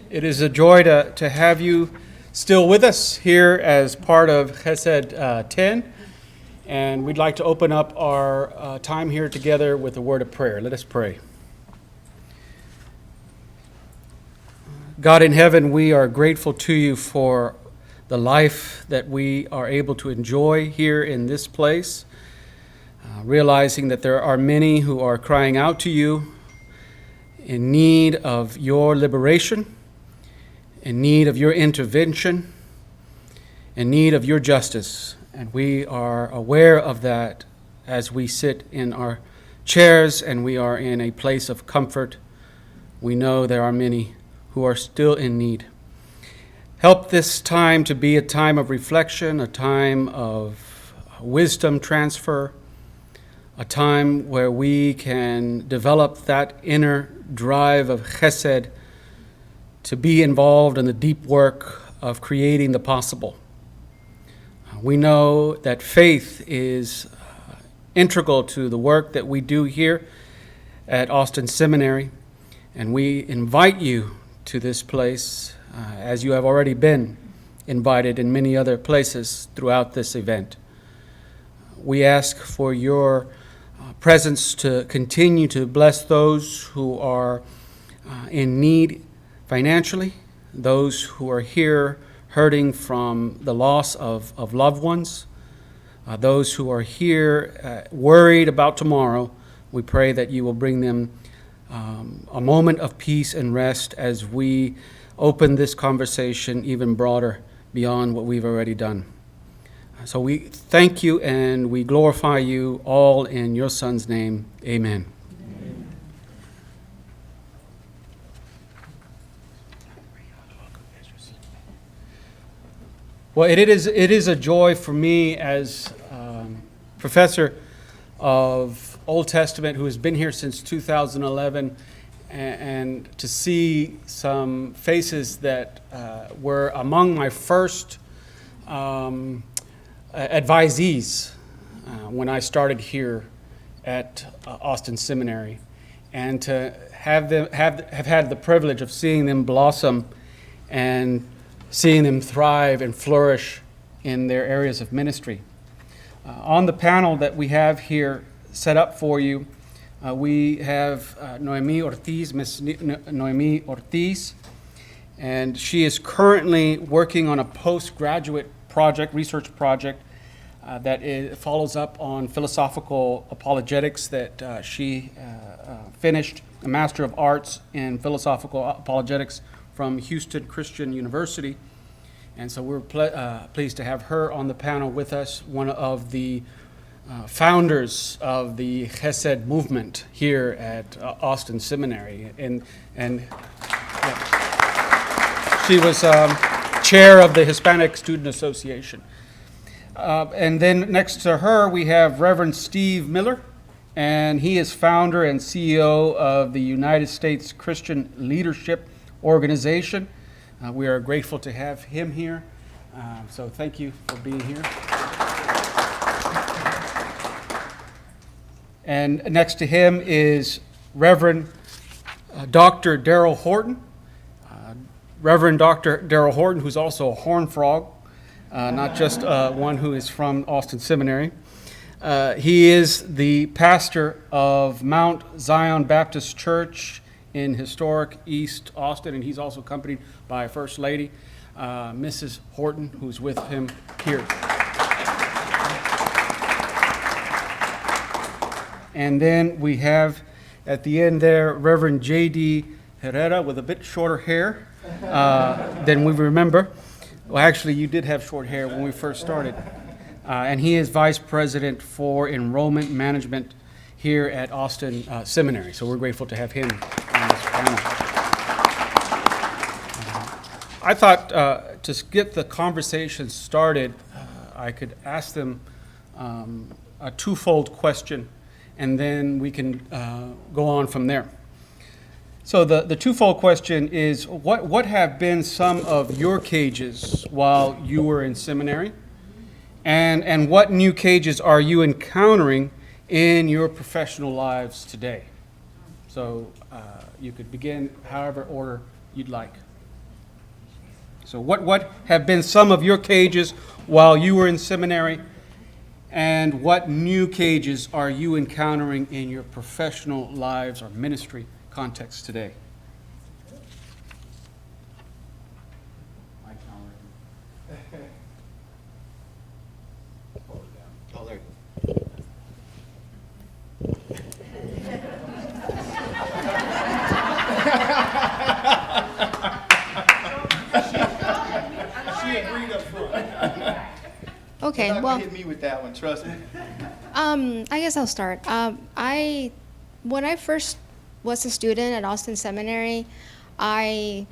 It is a joy to have you still with us here as part of HESED 10. And we'd like to open up our time here together with a word of prayer. Let us pray. God in heaven, we are grateful to you for the life that we are able to enjoy here in this place, realizing that there are many who are crying out to you in need of your liberation, in need of your intervention, in need of your justice. And we are aware of that as we sit in our chairs and we are in a place of comfort. We know there are many who are still in need. Help this time to be a time of reflection, a time of wisdom transfer, a time where we can develop that inner drive of HESED to be involved in the deep work of creating the possible. We know that faith is integral to the work that we do here at Austin Seminary, and we invite you to this place as you have already been invited in many other places throughout this event. We ask for your presence to continue to bless those who are in need financially, those who are here hurting from the loss of loved ones, those who are here worried about tomorrow. We pray that you will bring them a moment of peace and rest as we open this conversation even broader beyond what we've already done. So we thank you and we glorify you all in your Son's name. Amen. Well, it is a joy for me as professor of Old Testament who has been here since 2011 and to see some faces that were among my first advisees when I started here at Austin Seminary, and to have had the privilege of seeing them blossom and seeing them thrive and flourish in their areas of ministry. On the panel that we have here set up for you, we have Noemi Ortiz, Miss Noemi Ortiz, and she is currently working on a postgraduate project, research project, that follows up on philosophical apologetics that she finished a Master of Arts in Philosophical Apologetics from Houston Christian University. And so we're pleased to have her on the panel with us, one of the founders of the HESED movement here at Austin Seminary. And she was chair of the Hispanic Student Association. And then next to her, we have Reverend Steve Miller, and he is founder and CEO of the United States Christian Leadership Organization. We are grateful to have him here. So thank you for being here. And next to him is Reverend Dr. Darrell Horton. Reverend Dr. Darrell Horton, who's also a horned frog, not just one who is from Austin Seminary. He is the pastor of Mount Zion Baptist Church in historic East Austin, and he's also accompanied by First Lady, Mrs. Horton, who's with him here. And then we have at the end there Reverend J.D. Herrera with a bit shorter hair than we remember. Well, actually, you did have short hair when we first started. And he is Vice President for Enrollment Management here at Austin Seminary. So we're grateful to have him on this panel. I thought to get the conversation started, I could ask them a twofold question, and then we can go on from there. So the twofold question is, what have been some of your cages while you were in seminary? And what new cages are you encountering in your professional lives today? So you could begin however order you'd like. So what have been some of your cages while you were in seminary, and what new cages are you encountering in your professional lives or ministry context today? Oh, there. Okay, You're not well, gonna hit me with that one, trust me. I guess I'll start. When I first was a student at Austin Seminary, so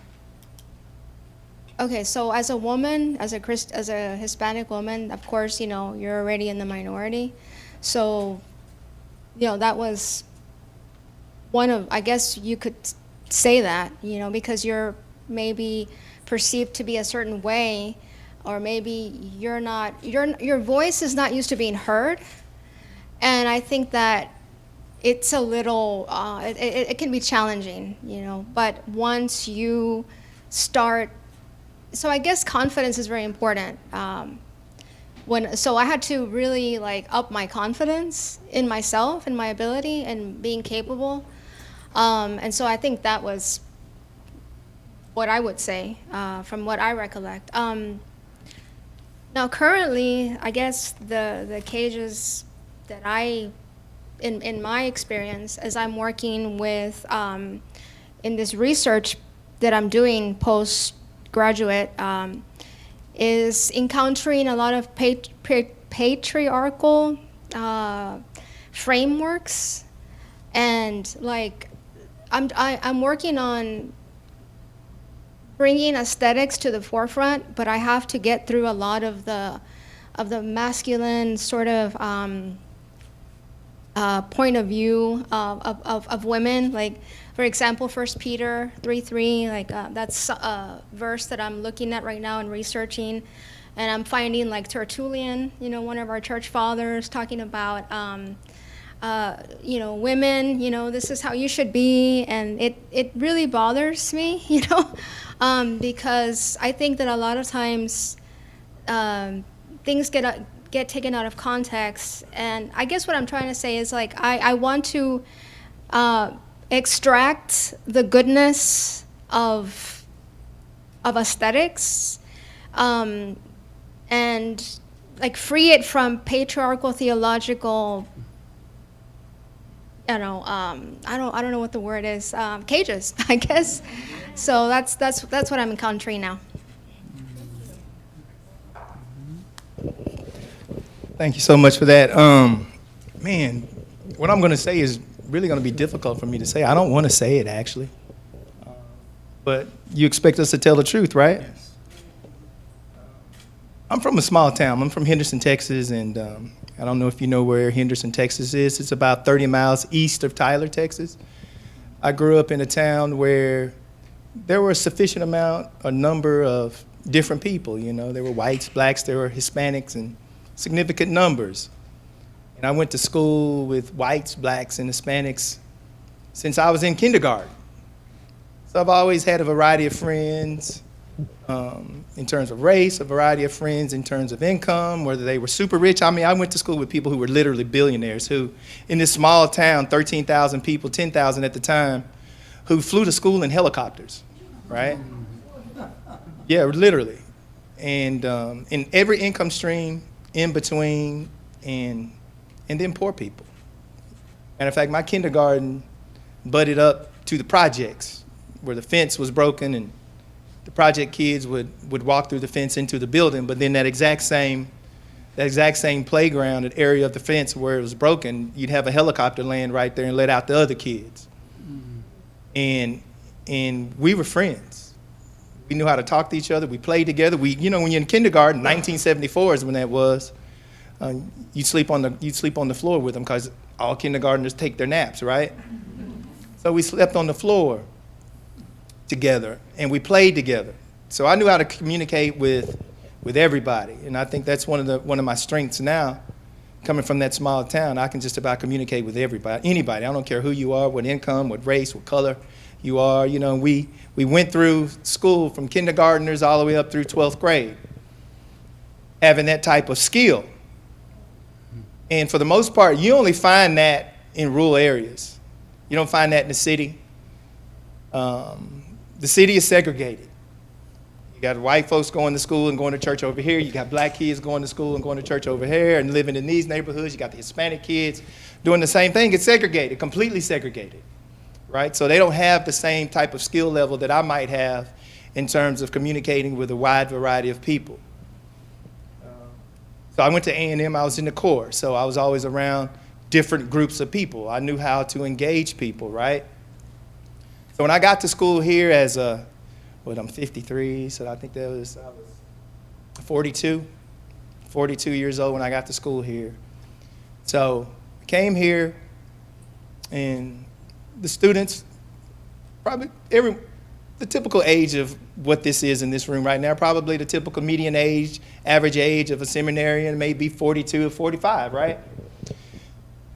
as a woman, as a Hispanic woman, of course, you're already in the minority. So, that was one of, I guess you could say that, because you're maybe perceived to be a certain way, or maybe your voice is not used to being heard. And I think that it's a little, it can be challenging, but once you start, so I guess confidence is very important. So I had to really up my confidence in myself and my ability and being capable. And so I think that was what I would say from what I recollect. Now currently, I guess the cages that in my experience, as I'm working with in this research that I'm doing postgraduate, is encountering a lot of patriarchal frameworks, and I'm working on bringing aesthetics to the forefront, but I have to get through a lot of the masculine sort of point of view of women. Like, for example, 1 Peter 3:3, that's a verse that I'm looking at right now and researching. And I'm finding Tertullian, one of our church fathers, talking about, women, this is how you should be. And it really bothers me, because I think that a lot of times things get taken out of context. And I guess what I'm trying to say is I want to extract the goodness of aesthetics, and free it from patriarchal theological, I don't know what the word is, cages, I guess. So that's what I'm encountering now. Thank you so much for that. Man, what I'm gonna say is really gonna be difficult for me to say. I don't wanna say it, actually. But you expect us to tell the truth, right? Yes. I'm from a small town. I'm from Henderson, Texas, and I don't know if you know where Henderson, Texas is. It's about 30 miles east of Tyler, Texas. I grew up in a town where there were a number of different people. There were whites, blacks, there were Hispanics, and significant numbers. And I went to school with whites, blacks, and Hispanics since I was in kindergarten. So I've always had a variety of friends in terms of race, a variety of friends in terms of income, whether they were super rich. I mean, I went to school with people who were literally billionaires, who in this small town, 13,000 people, 10,000 at the time, who flew to school in helicopters, right? Yeah, literally. And in every income stream in between, and then poor people. And in fact, my kindergarten butted up to the projects, where the fence was broken and the project kids would walk through the fence into the building, but then that exact same playground, that area of the fence where it was broken, you'd have a helicopter land right there and let out the other kids. And we were friends. We knew how to talk to each other. We played together. When you're in kindergarten, 1974 is when that was. You'd sleep on the floor with them because all kindergartners take their naps, right? So we slept on the floor together, and we played together. So I knew how to communicate with everybody, and I think that's one of my strengths now. Coming from that small town, I can just about communicate with everybody, anybody. I don't care who you are, what income, what race, what color. you are. You know, we went through school from kindergartners all the way up through 12th grade, having that type of skill. And for the most part, you only find that in rural areas. You don't find that in the city. The city is segregated. You got white folks going to school and going to church over here. You got black kids going to school and going to church over here and living in these neighborhoods. You got the Hispanic kids doing the same thing. It's segregated, completely segregated, right? So they don't have the same type of skill level that I might have in terms of communicating with a wide variety of people. So I went to A&M, I was in the Corps, so I was always around different groups of people. I knew how to engage people, right? So when I got to school here as I'm 53, so I think I was 42 years old when I got to school here. So I came here, and the students, probably the typical age of what this is in this room right now, probably the typical median age, average age of a seminarian may be 42 or 45, right?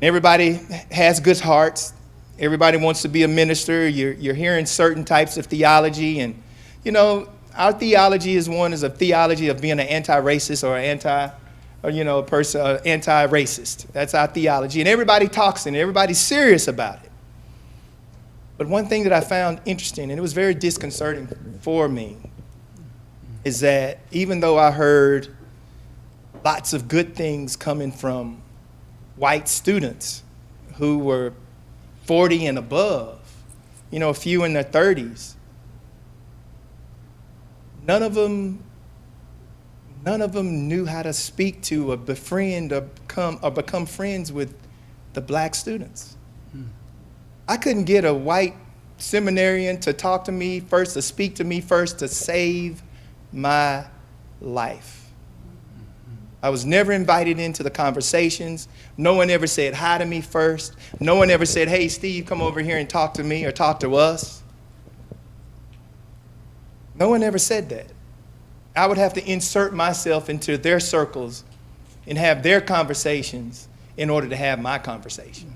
Everybody has good hearts. Everybody wants to be a minister. You're hearing certain types of theology, and you know, our theology is a theology of being an anti-racist or anti-racist. That's our theology, and everybody talks in it. Everybody's serious about it. But one thing that I found interesting, and it was very disconcerting for me, is that even though I heard lots of good things coming from white students who were 40 and above, you know, a few in their 30s, none of them knew how to speak to or befriend or become friends with the black students. I couldn't get a white seminarian to talk to me first, to speak to me first, to save my life. I was never invited into the conversations. No one ever said hi to me first. No one ever said, hey, Steve, come over here and talk to me or talk to us. No one ever said that. I would have to insert myself into their circles and have their conversations in order to have my conversation.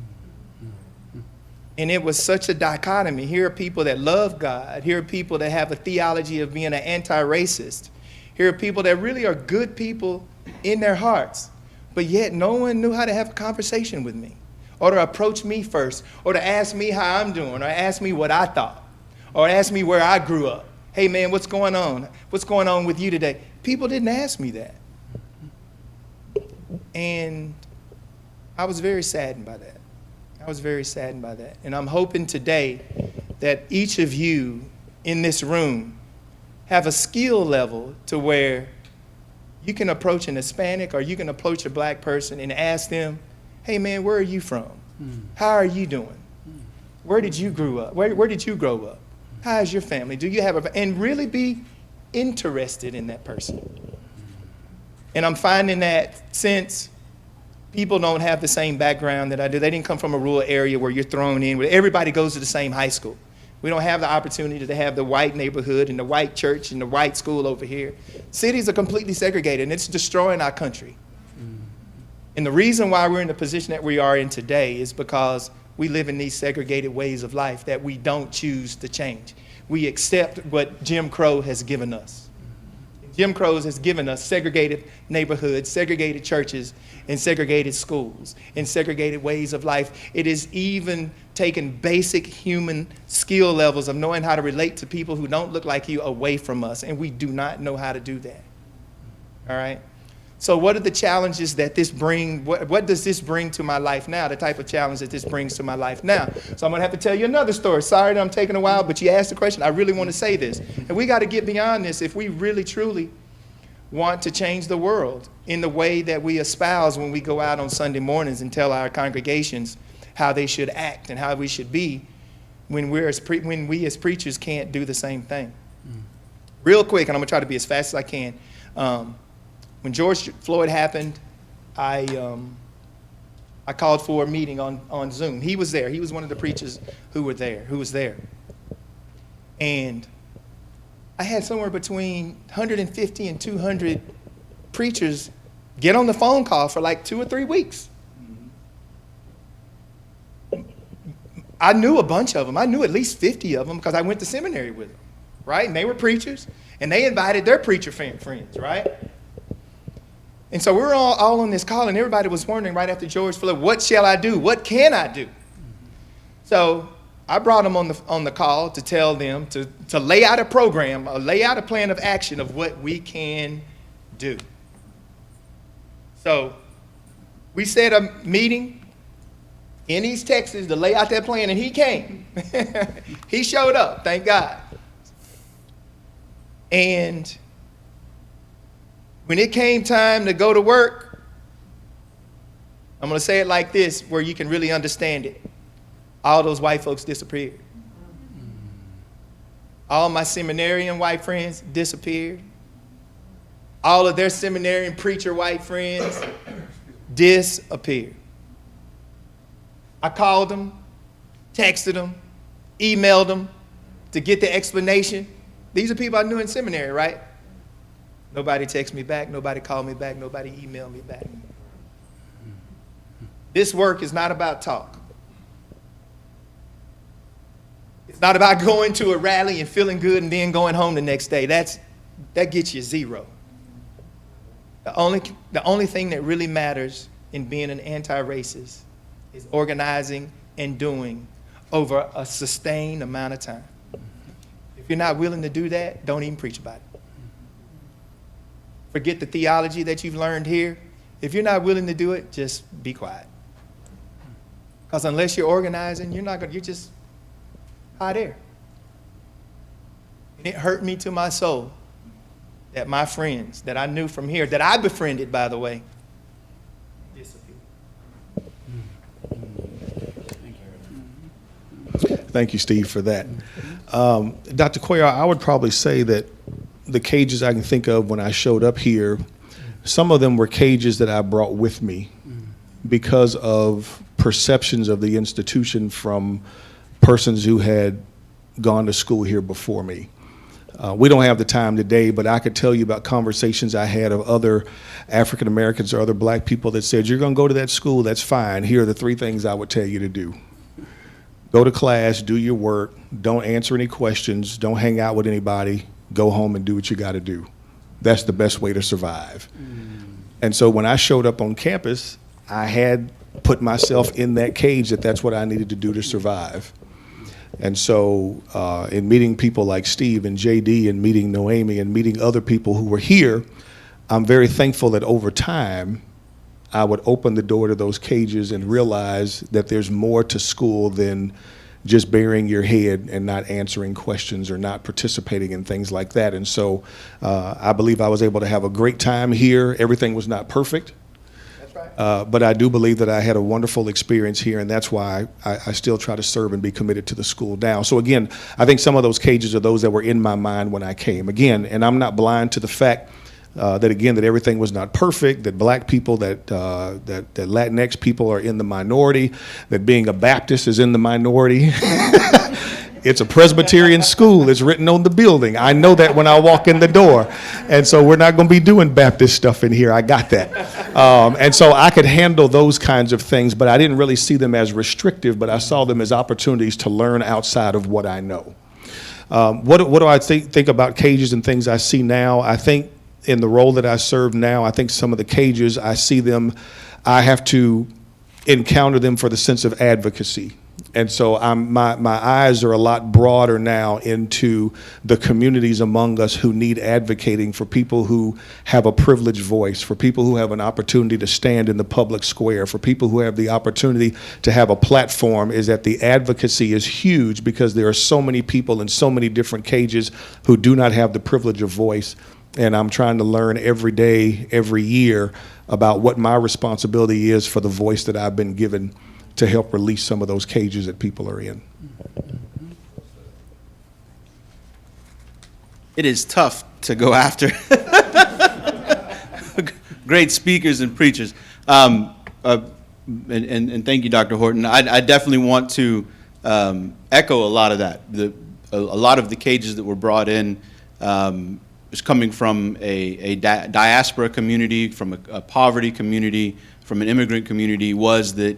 And it was such a dichotomy. Here are people that love God. Here are people that have a theology of being an anti-racist. Here are people that really are good people in their hearts. But yet no one knew how to have a conversation with me, or to approach me first, or to ask me how I'm doing, or ask me what I thought, or ask me where I grew up. Hey man, what's going on? What's going on with you today? People didn't ask me that. And I was very saddened by that. I was very saddened by that. And I'm hoping today that each of you in this room have a skill level to where you can approach an Hispanic or you can approach a black person and ask them, hey man, where are you from? How are you doing? Where did you grow up? Where did you grow up? How is your family? Do you have and really be interested in that person. And I'm finding that since people don't have the same background that I do, they didn't come from a rural area where you're thrown in, where everybody goes to the same high school. We don't have the opportunity to have the white neighborhood and the white church and the white school over here. Cities are completely segregated, and it's destroying our country. And the reason why we're in the position that we are in today is because we live in these segregated ways of life that we don't choose to change. We accept what Jim Crow has given us. Jim Crow has given us segregated neighborhoods, segregated churches, and segregated schools, and segregated ways of life. It is even taken basic human skill levels of knowing how to relate to people who don't look like you away from us, and we do not know how to do that. All right? So what are the challenges that this brings? What does this bring to my life now, the type of challenge that this brings to my life now? So I'm going to have to tell you another story. Sorry that I'm taking a while, but you asked the question. I really want to say this. And we got to get beyond this if we really, truly want to change the world in the way that we espouse when we go out on Sunday mornings and tell our congregations how they should act and how we should be when we as preachers can't do the same thing. Real quick, and I'm going to try to be as fast as I can. When George Floyd happened, I called for a meeting on Zoom. He was there. He was one of the preachers who was there. And I had somewhere between 150 and 200 preachers get on the phone call for like 2 or 3 weeks. I knew a bunch of them. I knew at least 50 of them because I went to seminary with them, right? And they were preachers, and they invited their preacher friends, right? And so we were all on this call, and everybody was wondering right after George Floyd, what shall I do? What can I do? So I brought them on the call to tell them to lay out a program, lay out a plan of action of what we can do. So we set a meeting in East Texas to lay out that plan, and he came. He showed up, thank God. And when it came time to go to work, I'm going to say it like this where you can really understand it. All those white folks disappeared. All my seminarian white friends disappeared. All of their seminarian preacher white friends disappeared. I called them, texted them, emailed them to get the explanation. These are people I knew in seminary, right? Nobody texted me back, nobody called me back, nobody emailed me back. This work is not about talk. It's not about going to a rally and feeling good and then going home the next day. That gets you zero. The only thing that really matters in being an anti-racist is organizing and doing over a sustained amount of time. If you're not willing to do that, don't even preach about it. Forget the theology that you've learned here. If you're not willing to do it, just be quiet. Because unless you're organizing, you're just hot air. And it hurt me to my soul that my friends that I knew from here, that I befriended, by the way, disappeared. Thank you, Steve, for that. Dr. Cuellar, I would probably say that the cages I can think of when I showed up here, some of them were cages that I brought with me because of perceptions of the institution from persons who had gone to school here before me. We don't have the time today, but I could tell you about conversations I had of other African Americans or other black people that said, you're going to go to that school, that's fine. Here are the 3 things I would tell you to do. Go to class, do your work, don't answer any questions, don't hang out with anybody, go home and do what you got to do. That's the best way to survive. And so when I showed up on campus, I had put myself in that cage that's what I needed to do to survive. And so in meeting people like Steve and JD and meeting Noemi and meeting other people who were here, I'm very thankful that over time, I would open the door to those cages and realize that there's more to school than just burying your head and not answering questions or not participating in things like that. And so I believe I was able to have a great time here. Everything was not perfect. That's right. But I do believe that I had a wonderful experience here, and that's why I still try to serve and be committed to the school now. So again, I think some of those cages are those that were in my mind when I came. Again, and I'm not blind to the fact that everything was not perfect, that black people, that Latinx people are in the minority, that being a Baptist is in the minority. It's a Presbyterian school. It's written on the building. I know that when I walk in the door. And so we're not going to be doing Baptist stuff in here. I got that. And so I could handle those kinds of things, but I didn't really see them as restrictive, but I saw them as opportunities to learn outside of what I know. What do I think about cages and things I see now? I think in the role that I serve now, I think some of the cages, I see them, I have to encounter them for the sense of advocacy. And so my eyes are a lot broader now into the communities among us who need advocating, for people who have a privileged voice, for people who have an opportunity to stand in the public square, for people who have the opportunity to have a platform, is that the advocacy is huge because there are so many people in so many different cages who do not have the privilege of voice. And I'm trying to learn every day, every year, about what my responsibility is for the voice that I've been given to help release some of those cages that people are in. It is tough to go after great speakers and preachers. And thank you, Dr. Horton. I definitely want to echo a lot of that. A lot of the cages that were brought in is coming from a diaspora community, from a poverty community, from an immigrant community, was that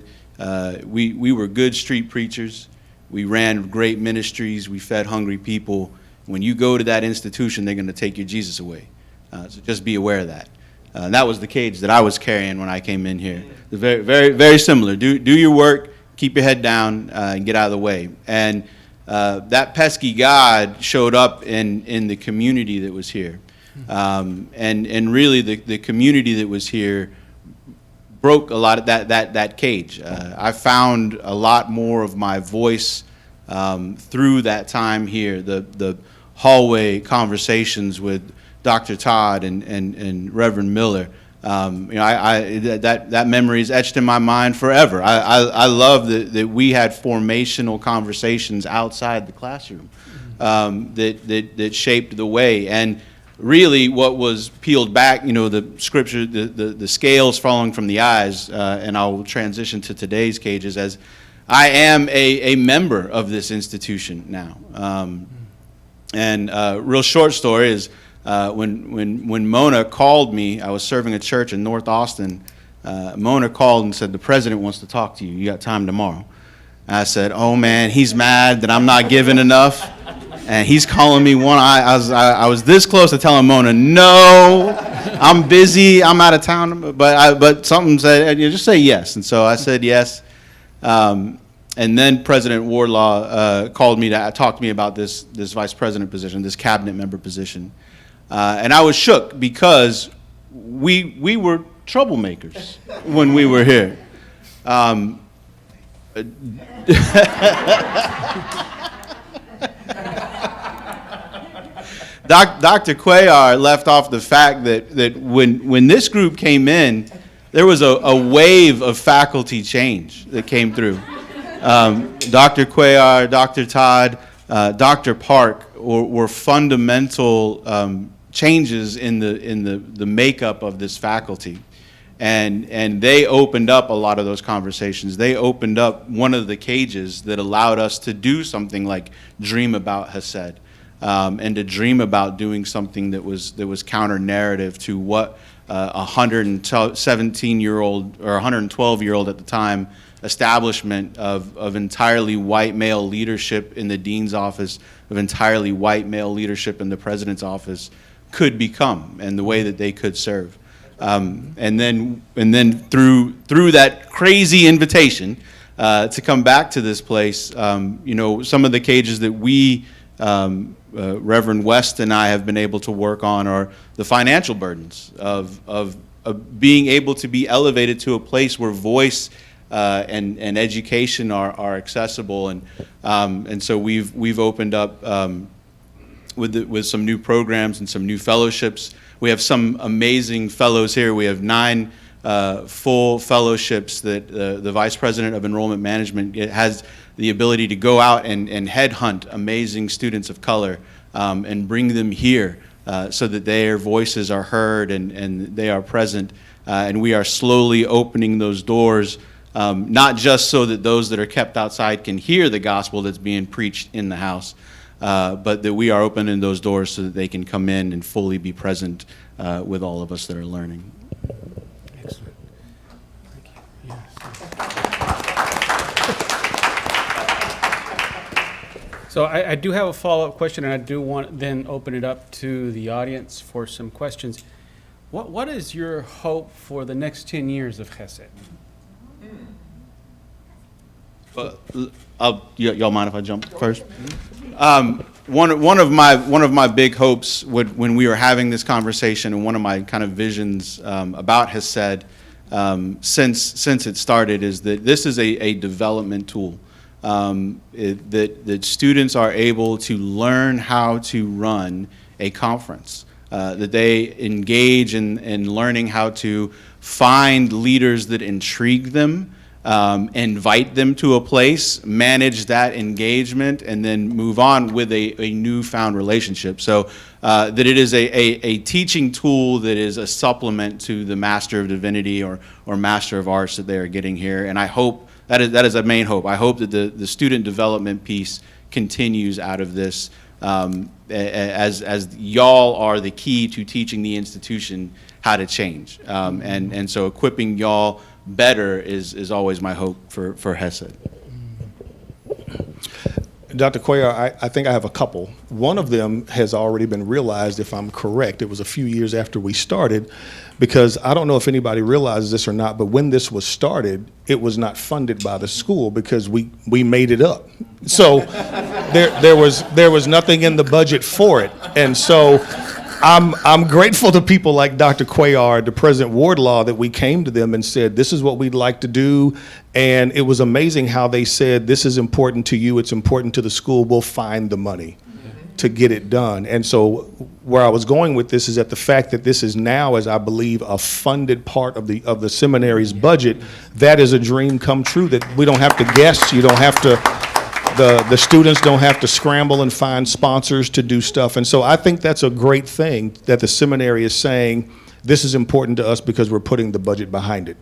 we were good street preachers. We ran great ministries. We fed hungry people. When you go to that institution, they're going to take your Jesus away. So just be aware of that. And that was the cage that I was carrying when I came in here. Very, very, very similar. Do your work, keep your head down, and get out of the way. And that pesky God showed up in the community that was here. And really the community that was here broke a lot of that cage. I found a lot more of my voice through that time here. The hallway conversations with Dr. Todd and Reverend Miller. That memory is etched in my mind forever. I love that we had formational conversations outside the classroom that shaped the way. And really what was peeled back, the scripture, the scales falling from the eyes, and I'll transition to today's cages, as I am a member of this institution now. And a real short story is when Mona called me, I was serving a church in North Austin. Mona called and said, the president wants to talk to you. You got time tomorrow? And I said, oh man, he's mad that I'm not giving enough. And he's calling me one. I was this close to telling Mona, no, I'm busy, I'm out of town. But something said, just say yes. And so I said yes. And then President Wardlaw called me to talk to me about this vice president position, this cabinet member position. And I was shook because we were troublemakers when we were here. Dr. Cuellar left off the fact that when this group came in, there was a wave of faculty change that came through. Dr. Cuellar, Dr. Todd, Dr. Park were fundamental changes in the makeup of this faculty. And they opened up a lot of those conversations. They opened up one of the cages that allowed us to do something like dream about HESED. And to dream about doing something that was counter-narrative to what a 117-year-old or 112-year-old at the time establishment of entirely white male leadership in the dean's office, of entirely white male leadership in the president's office could become, and the way that they could serve. And then through that crazy invitation to come back to this place, some of the cages that we Reverend West and I have been able to work on are the financial burdens of being able to be elevated to a place where voice and education are accessible, and so we've opened up with some new programs and some new fellowships. We have some amazing fellows here. We have 9 full fellowships that the Vice President of Enrollment Management has the ability to go out and headhunt amazing students of color and bring them here so that their voices are heard and they are present. And we are slowly opening those doors, not just so that those that are kept outside can hear the gospel that's being preached in the house, but that we are opening those doors so that they can come in and fully be present with all of us that are learning. Excellent. Thank you. Yes. So I do have a follow-up question, and I do want to then open it up to the audience for some questions. What is your hope for the next 10 years of HESED? Y'all mind if I jump first? One of my big hopes when we were having this conversation, and one of my kind of visions about HESED since it started, is that this is a development tool. That students are able to learn how to run a conference, that they engage in learning how to find leaders that intrigue them, invite them to a place, manage that engagement, and then move on with a newfound relationship. So that it is a teaching tool that is a supplement to the Master of Divinity or Master of Arts that they are getting here. And I hope that is a main hope. I hope that the student development piece continues out of this, as y'all are the key to teaching the institution how to change. And so equipping y'all better is always my hope for HESED. Dr. Cuellar, I think I have a couple. One of them has already been realized, if I'm correct. It was a few years after we started, because I don't know if anybody realizes this or not, but when this was started, it was not funded by the school because we made it up. So there was nothing in the budget for it. And so I'm grateful to people like Dr. Cuellar, the President Wardlaw, that we came to them and said, this is what we'd like to do. And it was amazing how they said, this is important to you, it's important to the school, we'll find the money to get it done. And so where I was going with this is that the fact that this is now, as I believe, a funded part of the seminary's budget, that is a dream come true, that we don't have to guess, you don't have to, the students don't have to scramble and find sponsors to do stuff. And so I think that's a great thing that the seminary is saying, this is important to us because we're putting the budget behind it.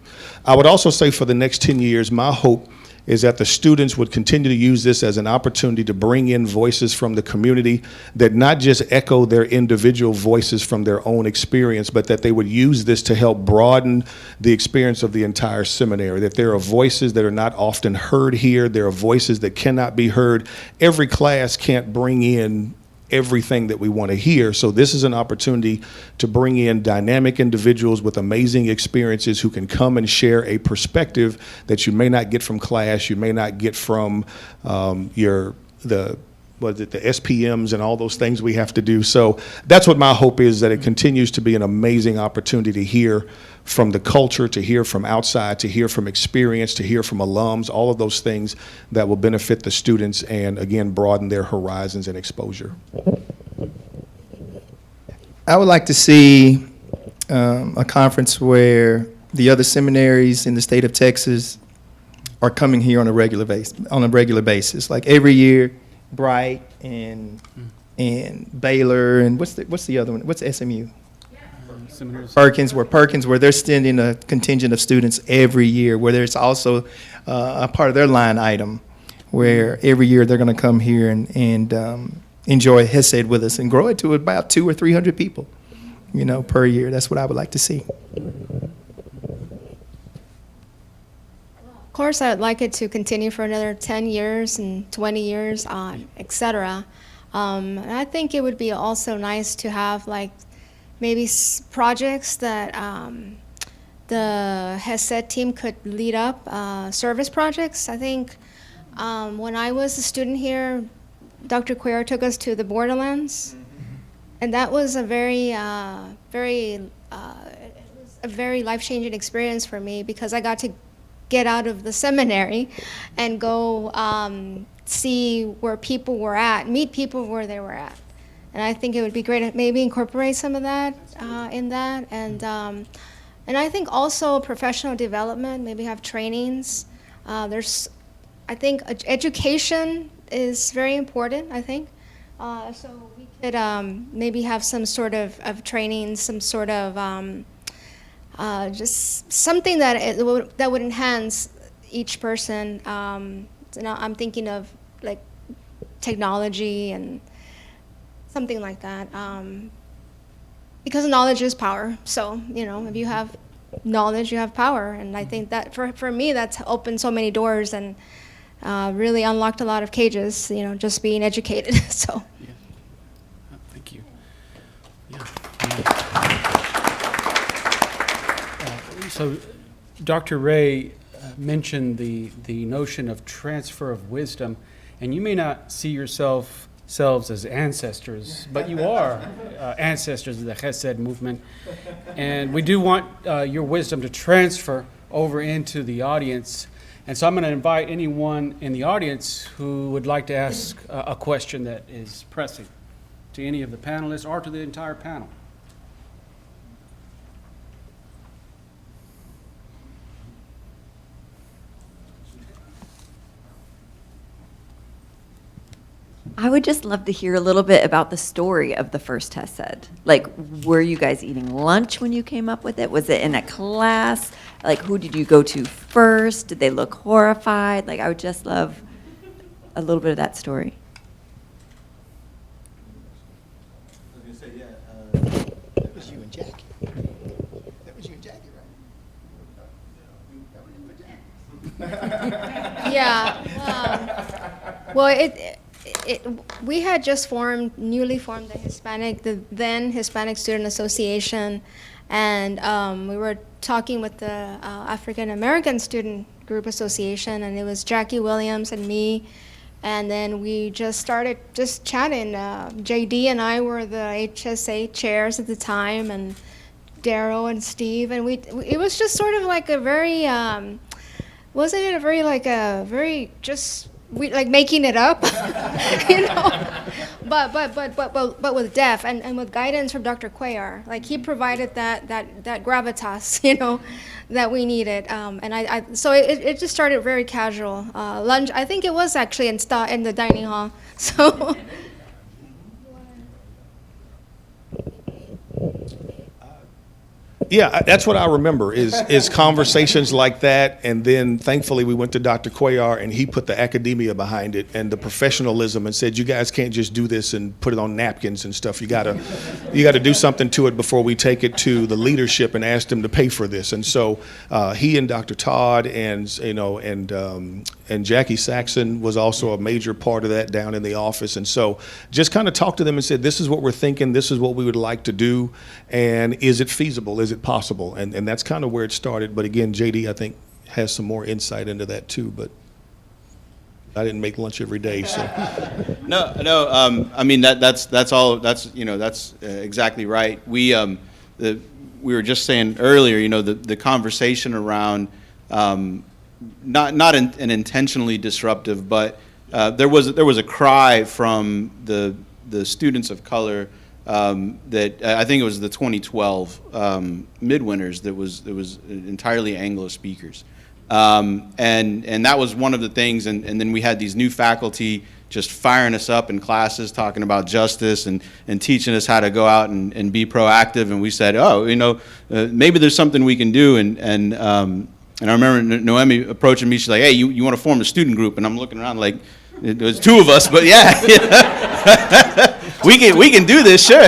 I would also say for the next 10 years, my hope is that the students would continue to use this as an opportunity to bring in voices from the community that not just echo their individual voices from their own experience, but that they would use this to help broaden the experience of the entire seminary, that there are voices that are not often heard here, there are voices that cannot be heard. Every class can't bring in everything that we want to hear. So this is an opportunity to bring in dynamic individuals with amazing experiences who can come and share a perspective that you may not get from class, you may not get from the SPMs and all those things we have to do. So that's what my hope is, that it continues to be an amazing opportunity to hear from the culture, to hear from outside, to hear from experience, to hear from alums, all of those things that will benefit the students and, again, broaden their horizons and exposure. I would like to see a conference where the other seminaries in the state of Texas are coming here on a regular basis. Like every year, Bright and Baylor and what's the other one? What's SMU? Perkins, where they're sending a contingent of students every year, where there's also a part of their line item where every year they're going to come here and enjoy HESED with us and grow it to about 200 or 300 people, per year. That's what I would like to see. Of course, I'd like it to continue for another 10 years and 20 years, etc. And I think it would be also nice to have maybe projects that the HESED team could lead up, service projects. I think when I was a student here, Dr. Cuellar took us to the Borderlands, and that was a very life-changing experience for me, because I got to get out of the seminary and go see where people were at, meet people where they were at. And I think it would be great to maybe incorporate some of that in that. And I think also professional development, maybe have trainings. I think education is very important, I think. So we could maybe have some sort of training, some sort of just something that would enhance each person. I'm thinking of technology and something like that, because knowledge is power. So, if you have knowledge, you have power. And I think that for me, that's opened so many doors and really unlocked a lot of cages, just being educated. So. Yeah. Thank you. So Dr. Ray mentioned the notion of transfer of wisdom, and you may not see yourselves as ancestors, but you are ancestors of the HESED movement, and we do want your wisdom to transfer over into the audience. And so I'm going to invite anyone in the audience who would like to ask a question that is pressing to any of the panelists or to the entire panel. I would just love to hear a little bit about the story of the first HESED. Were you guys eating lunch when you came up with it? Was it in a class? Who did you go to first? Did they look horrified? I would just love a little bit of that story. I was going to say, that was you and Jackie. That was you and Jackie, right? Yeah. Well, we had just newly formed the then Hispanic Student Association, and we were talking with the African American Student Group Association, and it was Jackie Williams and me, and then we just started just chatting. JD and I were the HSA chairs at the time, and Daryl and Steve, and it was just sort of like a very, wasn't it a very like a very just we like making it up, you know, but with Def and with guidance from Dr. Cuellar, like he provided that gravitas, you know, that we needed, and so it just started very casual. Lunch, I think it was actually in the dining hall, so. Yeah, that's what I remember is conversations like that, and then thankfully we went to Dr. Cuellar and he put the academia behind it and the professionalism and said, you guys can't just do this and put it on napkins and stuff. You gotta do something to it before we take it to the leadership and ask them to pay for this. And so he and Dr. Todd and Jackie Saxon was also a major part of that down in the office. And so just kind of talked to them and said, this is what we're thinking, this is what we would like to do, and is it feasible, is it possible? And that's kind of where it started. But again, JD, I think, has some more insight into that too, but I didn't make lunch every day, so. No. I mean, that's all. That's exactly right. We were just saying earlier, you know, the conversation around not an intentionally disruptive, but there was a cry from the students of color that I think it was the 2012 midwinters that was entirely Anglo speakers. And that was one of the things, and then we had these new faculty just firing us up in classes, talking about justice and teaching us how to go out and be proactive. And we said, oh, you know, maybe there's something we can do. And I remember Noemi approaching me. She's like, hey, you want to form a student group? And I'm looking around like, there's two of us, but yeah, we can do this, sure.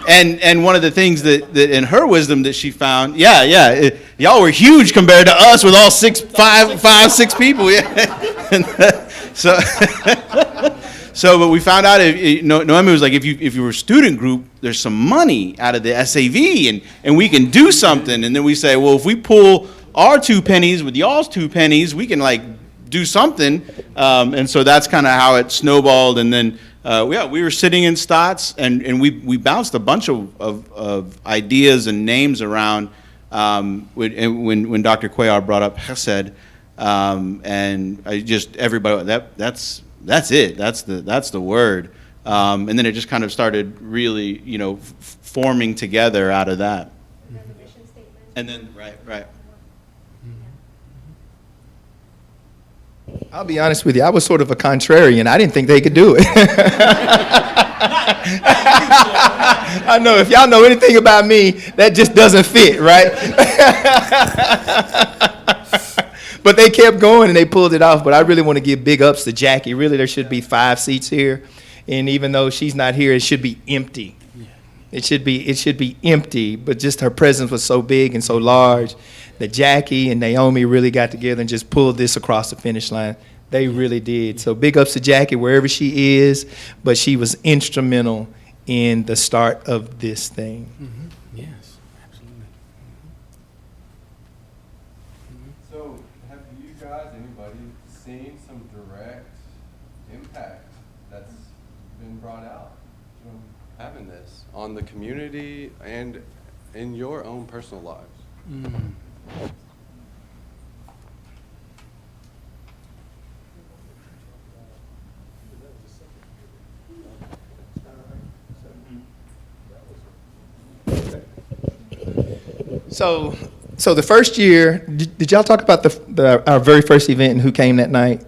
And one of the things that in her wisdom that she found, y'all were huge compared to us with all 6 people. Yeah. So, but we found out, Noemi was like, if you were a student group, there's some money out of the SAV, and we can do something. And then we say, well, if we pull our 2 pennies with y'all's 2 pennies, we can like do something. And so that's kind of how it snowballed. And then, we were sitting in Stotts, and we bounced a bunch of ideas and names around when Dr. Cuellar brought up HESED. And I just, everybody, that's it. That's the word. And then it just kind of started really, forming together out of that. And then the mission statement. And then, right. I'll be honest with you, I was sort of a contrarian. I didn't think they could do it. I know, if y'all know anything about me, that just doesn't fit, right? But they kept going and they pulled it off. But I really want to give big ups to Jackie. Really, there should be 5 seats here. And even though she's not here, it should be empty. It should be empty, but just her presence was so big and so large that Jackie and Naomi really got together and just pulled this across the finish line. They really did. So big ups to Jackie wherever she is, but she was instrumental in the start of this thing. Mm-hmm. Yes, absolutely. So have you guys, anybody, seen some direct impact that's been brought out from having this on the community and in your own personal lives? Mm. So the first year, did y'all talk about our very first event and who came that night?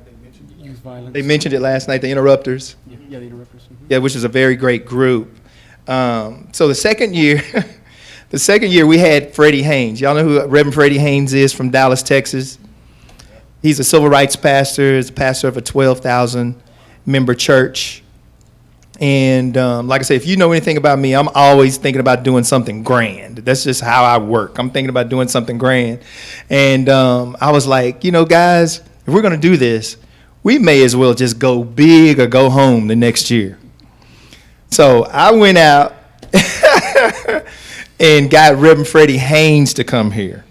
Youth violence. They mentioned it last night, the Interrupters. Yeah, the interrupters. Mm-hmm. Yeah, which is a very great group. So the second year we had Freddie Haynes. Y'all know who Reverend Freddie Haynes is from Dallas, Texas? He's a civil rights pastor. He's a pastor of a 12,000 member church. And like I say, if you know anything about me, I'm always thinking about doing something grand. That's just how I work. I'm thinking about doing something grand. And I was like, guys, if we're going to do this, we may as well just go big or go home the next year. So I went out and got Reverend Freddie Haynes to come here.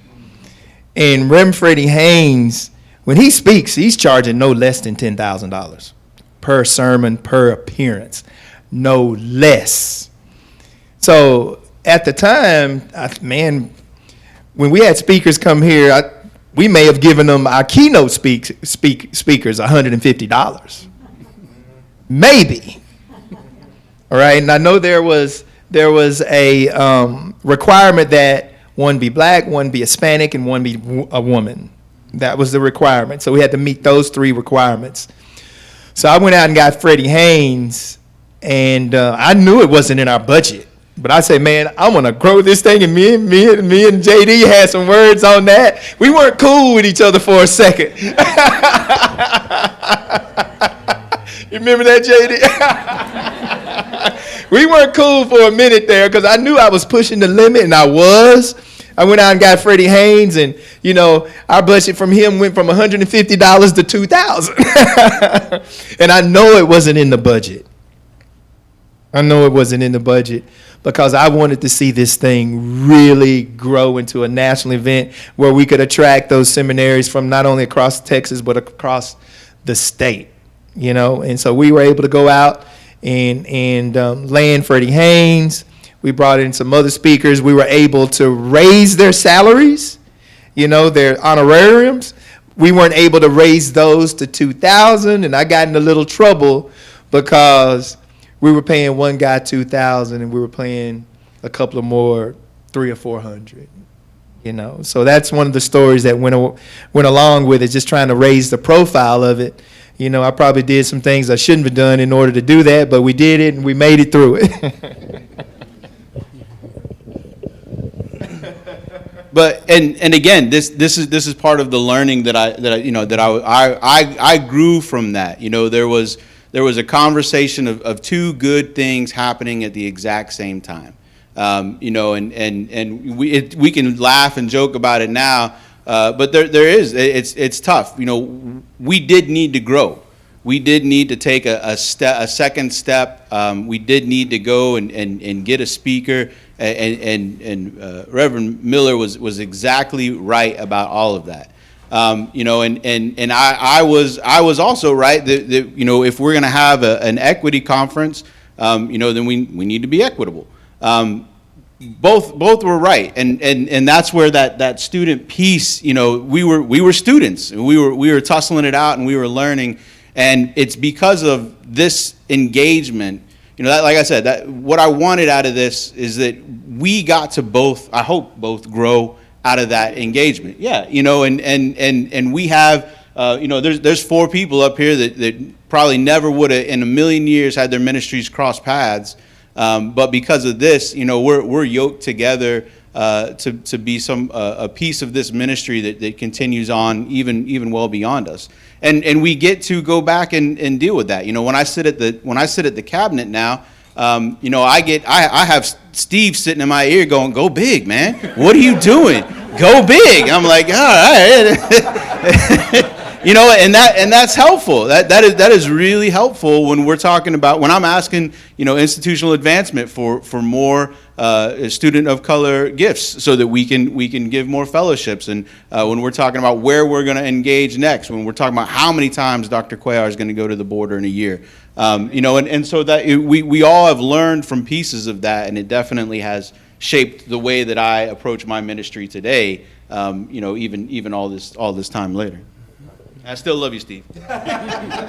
And Reverend Freddie Haynes, when he speaks, he's charging no less than $10,000 per sermon, per appearance, no less. So at the time, man, when we had speakers come here, we may have given them our keynote speakers $150, maybe. All right, and I know there was a requirement that one be black, one be Hispanic, and one be a woman. That was the requirement. So we had to meet those 3 requirements. So I went out and got Freddie Haynes, and I knew it wasn't in our budget. But I said, man, I'm going to grow this thing, and me and JD had some words on that. We weren't cool with each other for a second. You remember that, JD? We weren't cool for a minute there because I knew I was pushing the limit, and I was. I went out and got Freddie Haynes, and, you know, our budget from him went from $150 to $2,000. And I know it wasn't in the budget. I know it wasn't in the budget because I wanted to see this thing really grow into a national event where we could attract those seminaries from not only across Texas but across the state, you know. And so we were able to go out and land Freddie Haynes. We brought in some other speakers. We were able to raise their salaries, you know, their honorariums. We weren't able to raise those to $2,000, and I got in a little trouble because we were paying one guy $2,000, and we were paying a couple of more $300 or $400. You know, so that's one of the stories that went along with it, just trying to raise the profile of it. You know, I probably did some things I shouldn't have done in order to do that, but we did it and we made it through it. But and again, this is part of the learning that I grew from that. You know, there was a conversation of 2 good things happening at the exact same time. You know, and we can laugh and joke about it now, but it's tough. You know, we did need to grow. We did need to take a second step. We did need to go and get a speaker. And Reverend Miller was exactly right about all of that. You know, and I was also right that you know, if we're going to have an equity conference, you know, then we need to be equitable. Both were right, and that's where that student piece. You know, we were students, and we were tussling it out, and we were learning, and it's because of this engagement. You know, that, like I said, that what I wanted out of this is that we got to both, I hope both, grow out of that engagement. Yeah, you know, and we have, you know, there's 4 people up here that probably never would have in a million years had their ministries cross paths, but because of this, you know, we're yoked together to be a piece of this ministry that continues on even well beyond us. And we get to go back and deal with that. You know, when I sit at the cabinet now, you know, I have Steve sitting in my ear going, "Go big, man. What are you doing? Go big." I'm like, all right. You know, and that's helpful. That is really helpful when we're talking about, when I'm asking, you know, institutional advancement for more student of color gifts so that we can give more fellowships, and when we're talking about where we're going to engage next, when we're talking about how many times Dr. Cuellar is going to go to the border in a year, you know, and so that we all have learned from pieces of that, and it definitely has shaped the way that I approach my ministry today. You know, even all this time later. I still love you, Steve. Yeah,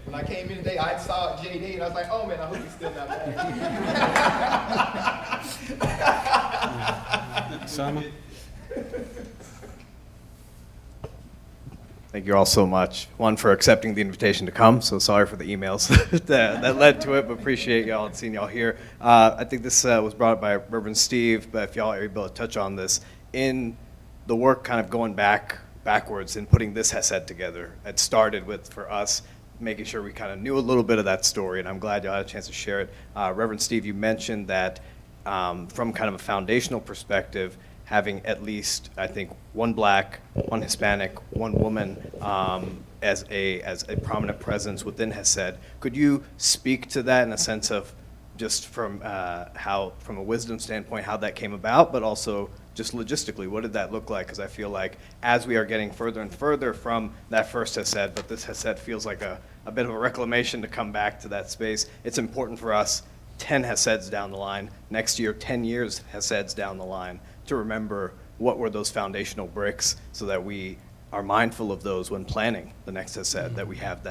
when I came in today, I saw JD, and I was like, oh, man, I hope he's still not mad. Simon? Thank you all so much. One, for accepting the invitation to come. So sorry for the emails that led to it, but appreciate y'all and seeing y'all here. I think this was brought up by Reverend Steve, but if y'all are able to touch on this, in the work kind of going backwards and putting this HESED together, it started with, for us, making sure we kind of knew a little bit of that story, and I'm glad y'all had a chance to share it. Reverend Steve, you mentioned that from kind of a foundational perspective, having at least, I think, one black, one Hispanic, one woman as a prominent presence within HESED. Could you speak to that in a sense of just from from a wisdom standpoint, how that came about, but also just logistically, what did that look like? Because I feel like as we are getting further and further from that first HESED, but this HESED feels like a bit of a reclamation to come back to that space. It's important for us 10 HESEDs down the line, next year 10 years HESEDs down the line, to remember what were those foundational bricks so that we are mindful of those when planning the next HESED, that we have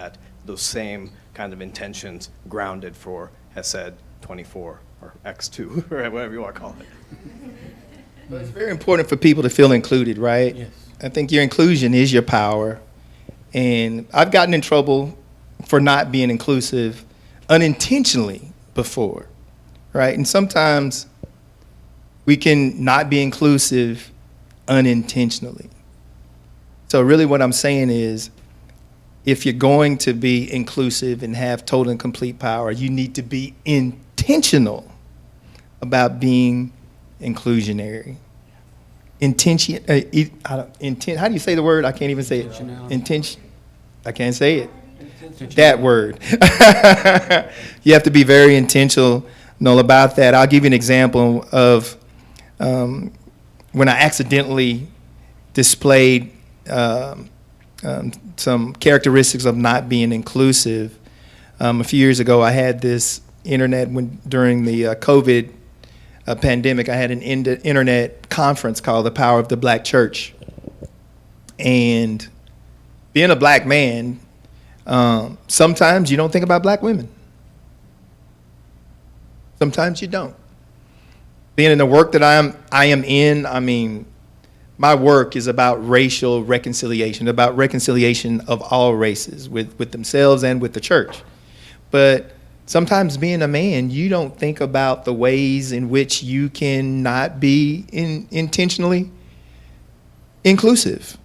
those same kind of intentions grounded for HESED 24 or X2, or whatever you want to call it. But it's very important for people to feel included, right? Yes. I think your inclusion is your power. And I've gotten in trouble for not being inclusive unintentionally before, right? And sometimes we can not be inclusive unintentionally. So really what I'm saying is, if you're going to be inclusive and have total and complete power, you need to be intentional about being inclusionary. Intention, how do you say the word? I can't even say it. Intentionality. Intention. I can't say it. That word. You have to be very intentional about that. I'll give you an example of when I accidentally displayed some characteristics of not being inclusive. A few years ago, I had this internet during the COVID pandemic. I had an internet conference called The Power of the Black Church. And being a black man, sometimes you don't think about black women. Sometimes you don't. Being in the work that I am in, I mean, my work is about racial reconciliation, about reconciliation of all races with themselves and with the church. But sometimes being a man, you don't think about the ways in which you can not be intentionally inclusive.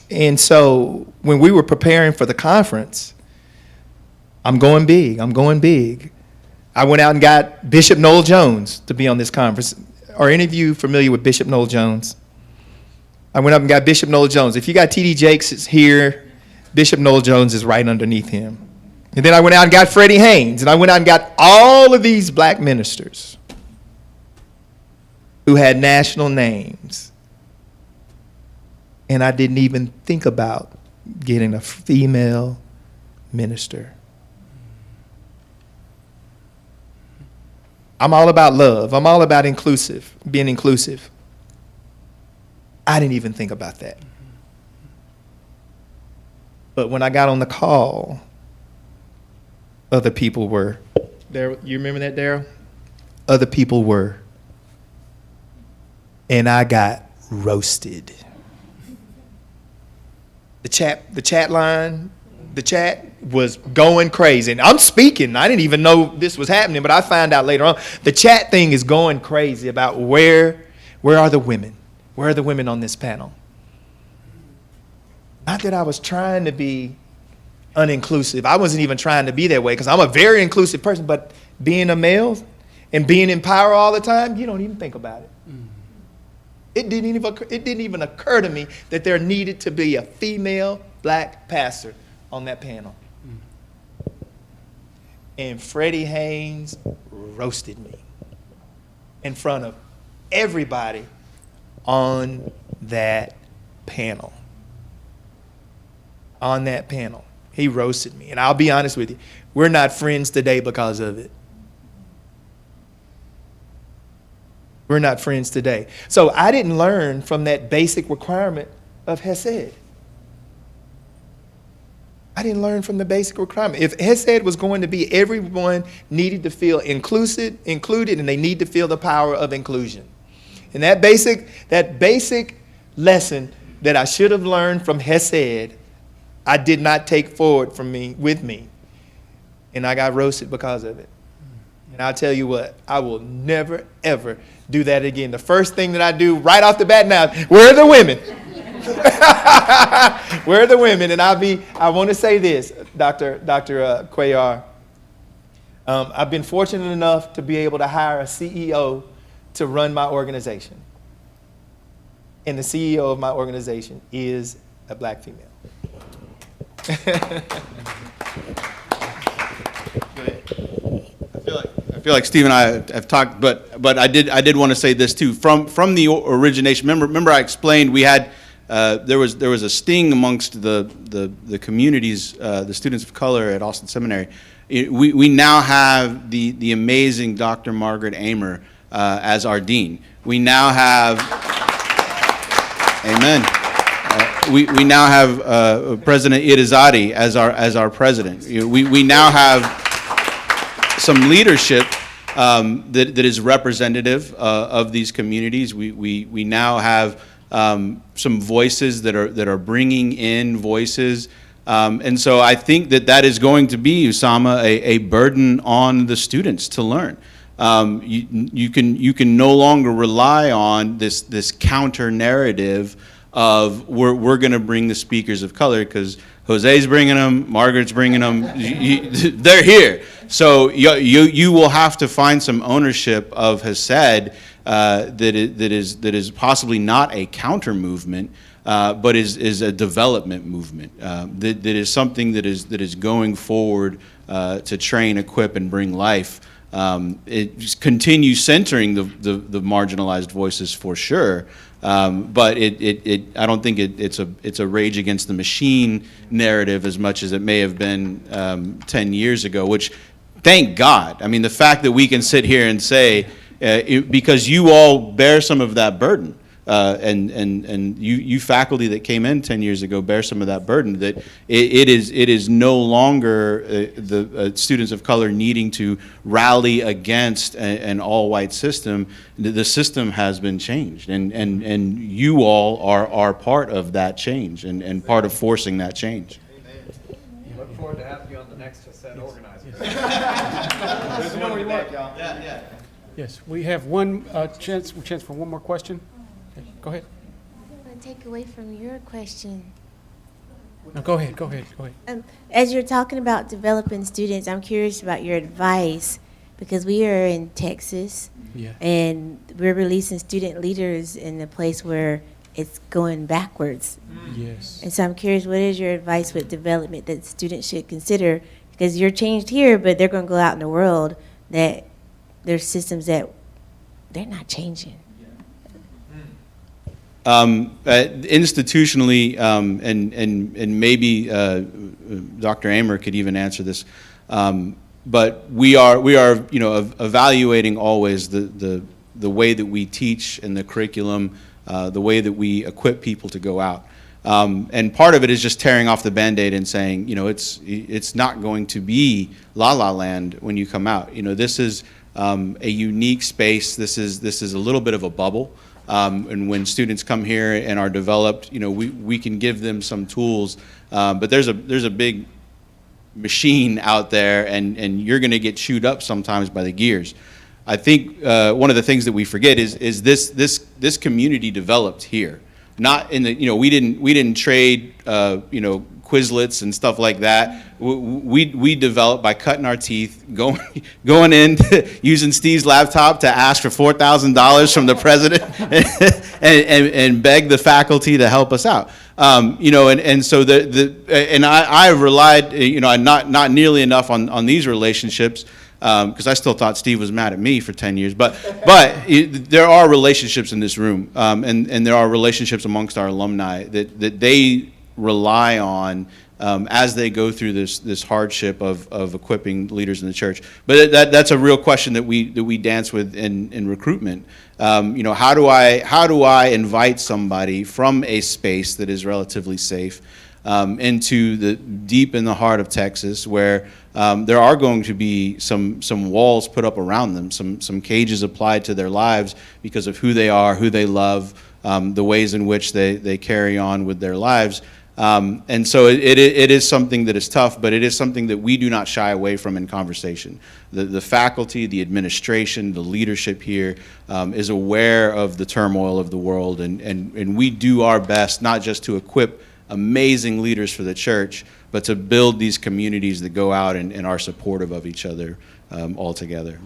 And so when we were preparing for the conference, I'm going big. I went out and got Bishop Noel Jones to be on this conference. Are any of you familiar with Bishop Noel Jones? I went up and got Bishop Noel Jones. If you got T.D. Jakes is here, Bishop Noel Jones is right underneath him. And then I went out and got Freddie Haynes, and I went out and got all of these black ministers who had national names. And I didn't even think about getting a female minister. I'm all about love. I'm all about being inclusive. I didn't even think about that. But when I got on the call, other people were. There, you remember that, Daryl? Other people were. And I got roasted. The chat line, the chat was going crazy. And I'm speaking. I didn't even know this was happening, but I found out later on. The chat thing is going crazy about where are the women? Where are the women on this panel? Not that I was trying to be uninclusive. I wasn't even trying to be that way because I'm a very inclusive person, but being a male and being in power all the time, you don't even think about it. It didn't even occur to me that there needed to be a female black pastor on that panel. And Freddie Haynes roasted me in front of everybody on that panel. On that panel. He roasted me. And I'll be honest with you, we're not friends today because of it. We're not friends today. So I didn't learn from that basic requirement of HESED. I didn't learn from the basic requirement. If HESED was going to be everyone needed to feel included, and they need to feel the power of inclusion. And that basic lesson that I should have learned from HESED, I did not take forward with me. And I got roasted because of it. And I'll tell you what, I will never, ever do that again. The first thing that I do right off the bat now, where are the women? Where are the women? And I want to say this, Dr. Cuellar. I've been fortunate enough to be able to hire a CEO to run my organization. And the CEO of my organization is a black female. I feel like Steve and I have talked, but I did want to say this too. From the origination, remember I explained we had there was a sting amongst the communities, the students of color at Austin Seminary. We now have the amazing Dr. Margaret Amer as our dean. We now have, amen. We now have President Irizarry as our president. We now have some leadership that is representative of these communities. We now have some voices that are bringing in voices, and so I think that is going to be, Usama, a burden on the students to learn. You can no longer rely on this counter narrative of we're going to bring the speakers of color because Jose's bringing them, Margaret's bringing them. They're here, so you will have to find some ownership of HESED that is possibly not a counter movement, but is a development movement. That is something that is going forward to train, equip, and bring life. It just continues centering the marginalized voices for sure, but I don't think it's a rage against the machine narrative as much as it may have been 10 years ago. Which, thank God. I mean, the fact that we can sit here and say, because you all bear some of that burden. And you faculty that came in 10 years ago bear some of that burden, that it is no longer the students of color needing to rally against an all-white system. The system has been changed, and you all are part of that change and part of forcing that change. Look forward to having you on the next HESED organizer. Yes, we have one chance for one more question. Okay, go ahead. I don't want to take away from your question. No, go ahead. As you're talking about developing students, I'm curious about your advice, because we are in Texas, Yeah. and we're releasing student leaders in a place where it's going backwards. Yes. And so I'm curious, what is your advice with development that students should consider? Because you're changed here, but they're going to go out in the world that there's systems that they're not changing. Institutionally, and maybe Dr. Amer could even answer this, but we are evaluating always the way that we teach and the curriculum, the way that we equip people to go out. And part of it is just tearing off the Band-Aid and saying, it's not going to be La La Land when you come out. This is a unique space. This is a little bit of a bubble. And when students come here and are developed, we can give them some tools. But there's a big machine out there, and you're going to get chewed up sometimes by the gears. I think one of the things that we forget is this community developed here. Not in the we didn't trade Quizlets and stuff like that. We developed by cutting our teeth, going in, using Steve's laptop to ask for $4,000 from the president, and beg the faculty to help us out. And so I relied not nearly enough on these relationships. Because I still thought Steve was mad at me for 10 years. But there are relationships in this room, and there are relationships amongst our alumni that they rely on as they go through this hardship of equipping leaders in the church. But that's a real question that we dance with in recruitment. How do I invite somebody from a space that is relatively safe into the deep in the heart of Texas, where there are going to be some walls put up around them, some cages applied to their lives because of who they are, who they love, the ways in which they carry on with their lives. And so it is something that is tough, but it is something that we do not shy away from in conversation. The faculty, the administration, the leadership here is aware of the turmoil of the world, and we do our best not just to equip amazing leaders for the church, but to build these communities that go out and are supportive of each other all together.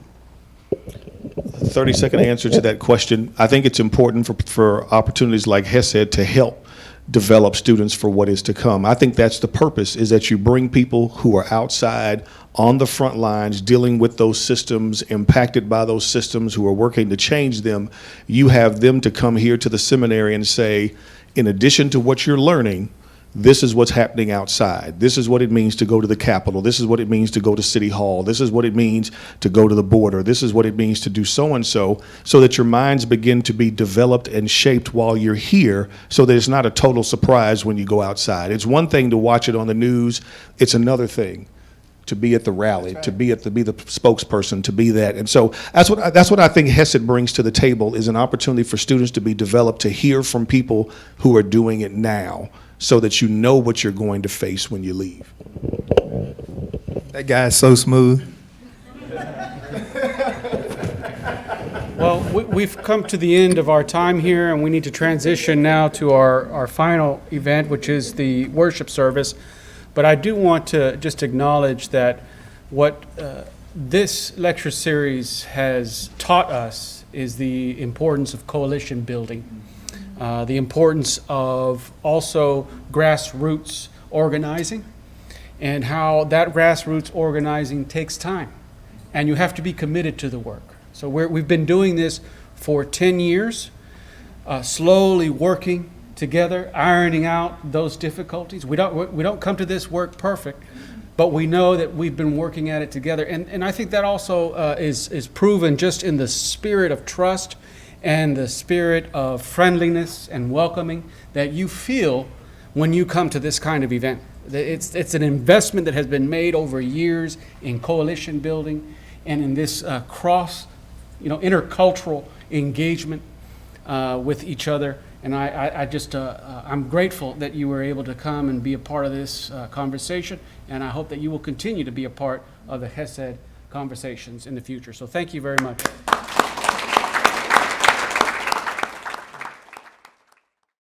30-second answer to that question. I think it's important for opportunities like HESED to help develop students for what is to come. I think that's the purpose, is that you bring people who are outside on the front lines dealing with those systems, impacted by those systems, who are working to change them. You have them to come here to the seminary and say, in addition to what you're learning, this is what's happening outside. This is what it means to go to the Capitol. This is what it means to go to City Hall. This is what it means to go to the border. This is what it means to do so-and-so, so that your minds begin to be developed and shaped while you're here, so that it's not a total surprise when you go outside. It's one thing to watch it on the news. It's another thing to be at the rally, to be the spokesperson, to be that. And so that's what I think HESED brings to the table, is an opportunity for students to be developed, to hear from people who are doing it now, so that you know what you're going to face when you leave. That guy's so smooth. Well, we've come to the end of our time here, and we need to transition now to our final event, which is the worship service. But I do want to just acknowledge that what this lecture series has taught us is the importance of coalition building, the importance of also grassroots organizing, and how that grassroots organizing takes time, and you have to be committed to the work. So we've been doing this for 10 years, slowly working together, ironing out those difficulties. We don't come to this work perfect, but we know that we've been working at it together. And I think that also is proven just in the spirit of trust and the spirit of friendliness and welcoming that you feel when you come to this kind of event. It's an investment that has been made over years in coalition building and in this intercultural engagement with each other. And I'm grateful that you were able to come and be a part of this conversation, and I hope that you will continue to be a part of the HESED conversations in the future. So thank you very much.